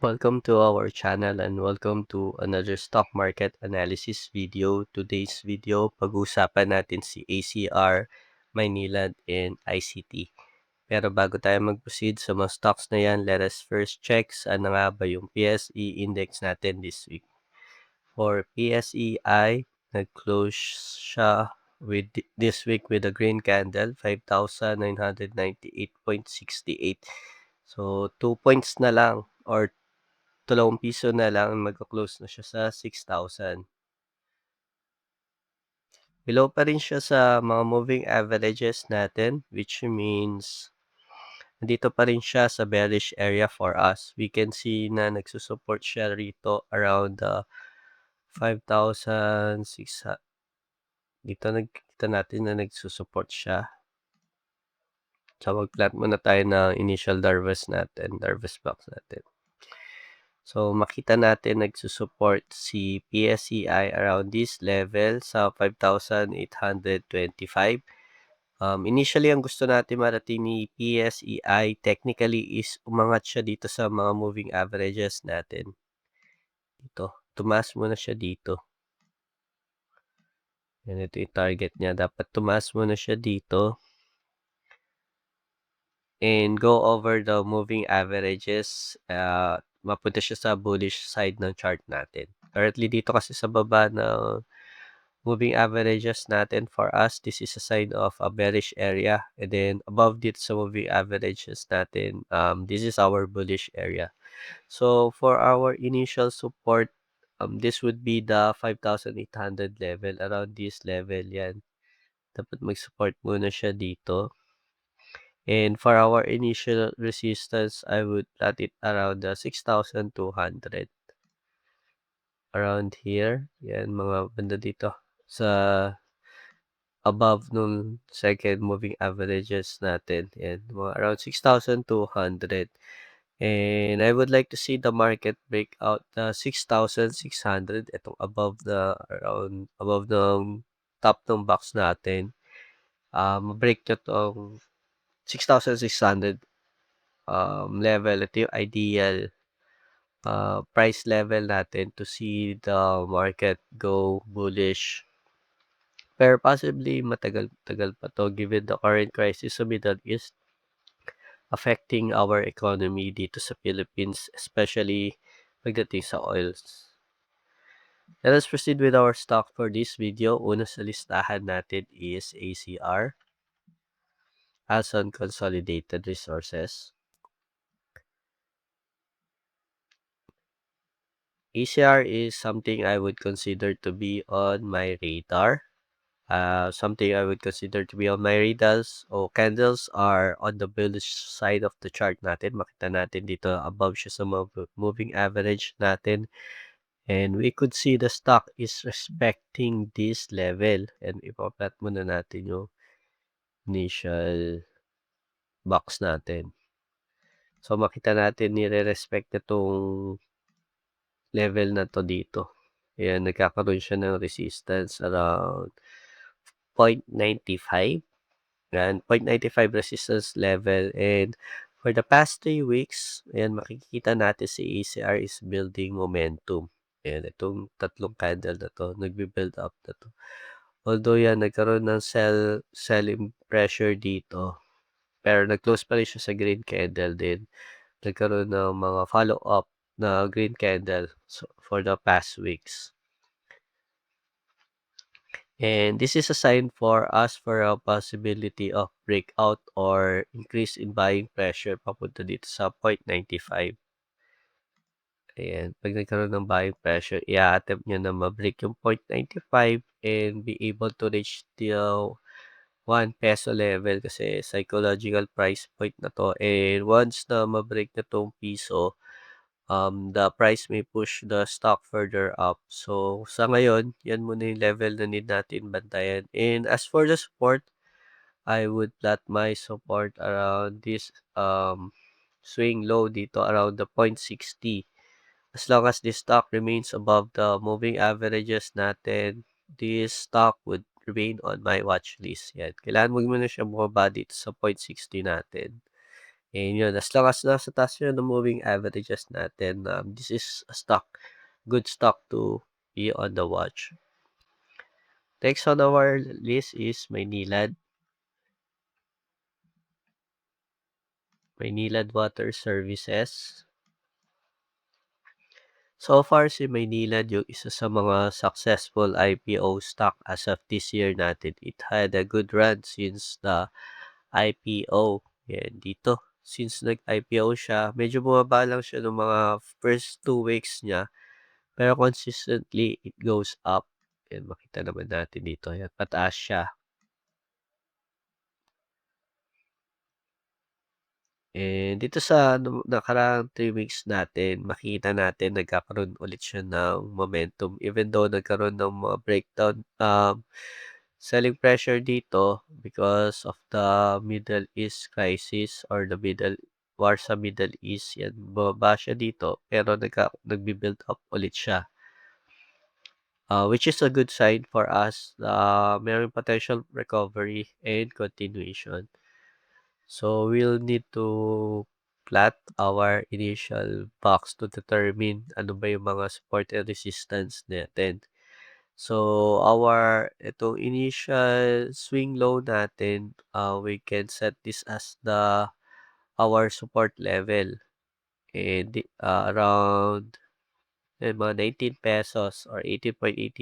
Welcome to our channel and welcome to another stock market analysis video. Today's video, pag-uusapan natin si ACR, Maynilad, and ICT. Pero bago tayo mag-proceed sa mga stocks na yan, let us first check saan na nga ba yung PSE index natin this week. For PSEI, nag-close siya this week with a green candle, 5,998.68. So, 2 points na lang or ₱2 na lang magko-close na siya sa 6,000. Below pa rin siya sa mga moving averages natin, which means nandito pa rin siya sa bearish area for us. We can see na nagsusupport siya rito around 5,600. Dito nakikita natin na nagsusupport siya. So mag-plot muna tayo ng initial Darvas box natin. So, makita natin nagsusupport si PSEI around this level sa 5,825. Initially, ang gusto natin marating ni PSEI technically is umangat siya dito sa mga moving averages natin. Dito, tumaas muna siya dito. Yan, ito yung target niya. Dapat tumaas muna siya dito and go over the moving averages. Mapunta siya sa bullish side ng chart natin. Currently dito kasi sa baba ng moving averages natin, for us, this is a sign of a bearish area. And then above dito sa moving averages natin, this is our bullish area. So for our initial support, this would be the 5,800 level. Around this level yan. Dapat mag-support muna siya dito. And for our initial resistance, I would plot it around 6,200. Around here. Yan, mga banda dito. Sa above nung second moving averages natin. Yan, mga around 6,200. And I would like to see the market break out 6,600. Itong above the top ng box natin. Break nyo tong 6,600 level. Ito yung ideal price level natin to see the market go bullish. Pero possibly matagal-tagal pa to given the current crisis sa Middle East affecting our economy dito sa Philippines, especially pagdating sa oils. Let us proceed with our stock for this video. Una sa listahan natin is ACR, Alson Consolidated Resources. ACR is something I would consider to be on my radar. Something I would consider to be on my radars o candles are on the bullish side of the chart natin. Makita natin dito above siya sa moving average natin. And we could see the stock is respecting this level. And ipaplot muna natin yung initial box natin. So makita natin nire-respect na itong level na to dito. Ayan, nagkakaroon siya ng resistance around 0.95. Yan, 0.95 resistance level. And for the past 3 weeks, ayan, makikita natin si ACR is building momentum. Ayan, itong tatlong candle na to, nagbe-build up na to. Although yan, nagkaroon ng selling pressure dito. Pero nag-close pa rin siya sa green candle din. Nagkaroon ng mga follow-up na green candle for the past weeks. And this is a sign for us for a possibility of breakout or increase in buying pressure papunta dito sa 0.95. Ayan, pag nagkaroon ng buying pressure, i-attempt nyo na ma-break yung 0.95 and be able to reach the 1 peso level kasi psychological price point na to. And once na ma-break na tong piso, the price may push the stock further up. So, sa ngayon, yan muna yung level na need natin bantayan. And as for the support, I would plot my support around this swing low dito around the 0.60. As long as this stock remains above the moving averages natin, this stock would remain on my watch list. Yan. Kailangan mo muna siya bumaba dito sa 0.60 natin. And yun, as long as nasa taas yun ng moving averages natin, this is a stock, good stock to be on the watch. Next on our list is Maynilad. Maynilad Water Services. So far, si Maynilad yung isa sa mga successful IPO stock as of this year natin. It had a good run since the IPO. Yan, dito. Since nag-IPO siya, medyo bumaba lang siya ng mga first 2 weeks niya. Pero consistently, it goes up. Yan, makita naman natin dito. Yan, pataas siya. And dito sa nakaraang 3 weeks natin, makita natin nagkakaroon ulit siya ng momentum. Even though nagkaroon ng mga breakdown, selling pressure dito because of the Middle East crisis or the war sa Middle East. Yan, bumaba siya dito pero nagbi-build up ulit siya. Which is a good sign for us. Mayroong potential recovery and continuation. So we'll need to plot our initial box to determine ano ba yung mga support and resistance natin. So itong initial swing low natin, we can set this as our support level. And around mga 19 pesos or 18.89.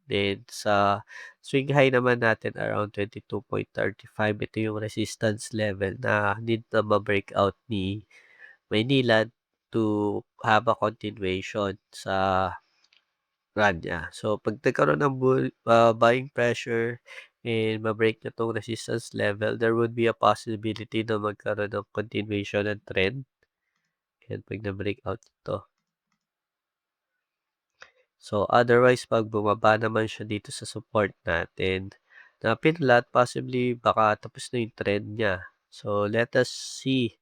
Then sa swing high naman natin around 22.35. Ito yung resistance level na need na ma-breakout ni Maynilad to have a continuation sa run niya. So pag nagkaroon ng buying pressure and ma-break na tong resistance level, there would be a possibility na magkaroon ng continuation ng trend. And pag na-breakout ito. So, otherwise, pag bumaba naman siya dito sa support natin, na pinlat, possibly baka tapos na yung trend niya. So, let us see.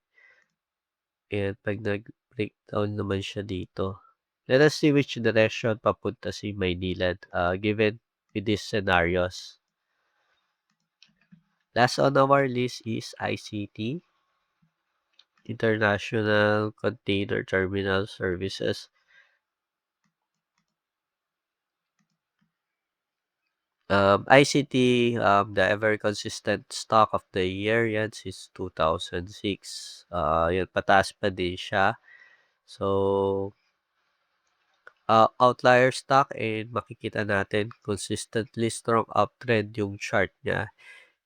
And pag nag-breakdown naman siya dito, let us see which direction papunta si Maynilad given with these scenarios. Last on our list is ICT, International Container Terminal Services. ICT, the ever consistent stock of the year yan since 2006. Yan, pataas pa din siya. So, outlier stock and makikita natin consistently strong uptrend yung chart niya.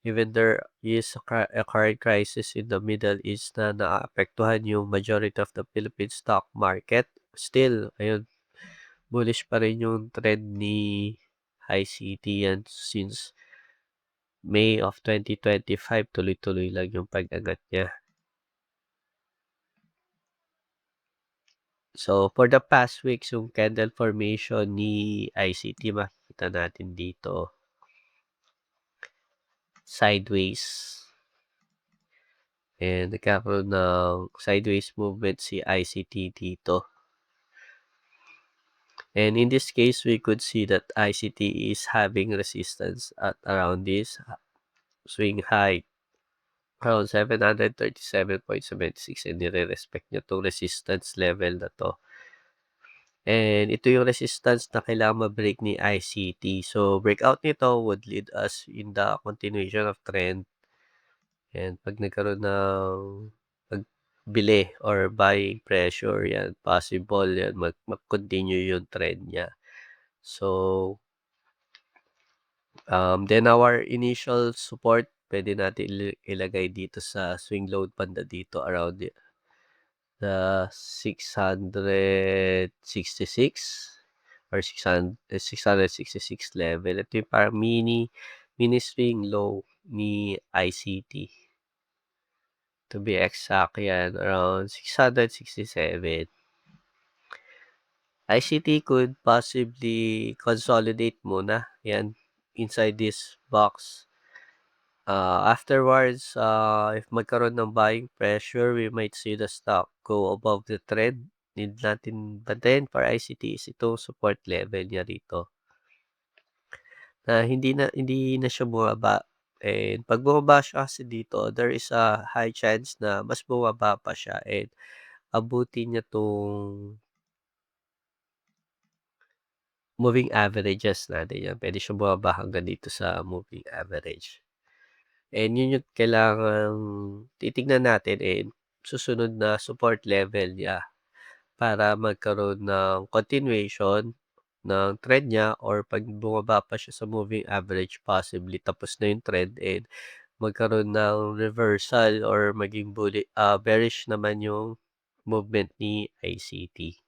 Even there is a current crisis in the Middle East na naapektuhan yung majority of the Philippine stock market. Still, ayun, bullish pa rin yung trend ni ICT yan since May of 2025, tuloy-tuloy lang yung pag-angat niya. So, for the past weeks, yung candle formation ni ICT, makikita natin dito. Sideways. And nagkakaroon ng sideways movement si ICT dito. And in this case, we could see that ICT is having resistance at around this swing high. Around 737.76 and nire-respect niya itong resistance level na to. And ito yung resistance na kailangan ma-break ni ICT. So, breakout nito would lead us in the continuation of trend. And pag nagkaroon ng pagbili or buying pressure, yan, possible yan, mag-continue yung trend niya. So, then our initial support, pwede natin ilagay dito sa swing low banda dito around the 666 or 666 level. Ito yung parang mini swing low ni ICT. To be exact, yan, around 667. ICT could possibly consolidate muna, yan, inside this box. Afterwards, if magkaroon ng buying pressure, we might see the stock go above the trend. Need natin bantayan for ICT is itong support level niya rito. Na hindi na siya bumaba and 'pag bumaba siya kasi dito, there is a high chance na mas bumaba pa siya and abutin niya 'tong moving averages natin, 'yan. Puwede siyang bumaba hanggang dito sa moving average. And yun yung kailangang titignan natin, and susunod na support level niya para magkaroon ng continuation ng trend niya, or 'pag bumaba pa siya sa moving average, possibly tapos na yung trend and magkaroon ng reversal or maging bearish naman yung movement ni ICT.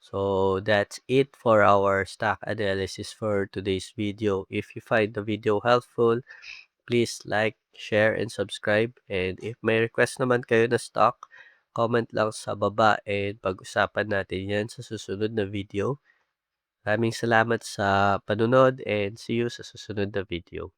So that's it for our stock analysis for today's video. If you find the video helpful, please like, share, and subscribe. And if may request naman kayo na stock, comment lang sa baba and pag-usapan natin yan sa susunod na video. Maraming salamat sa panunod and see you sa susunod na video.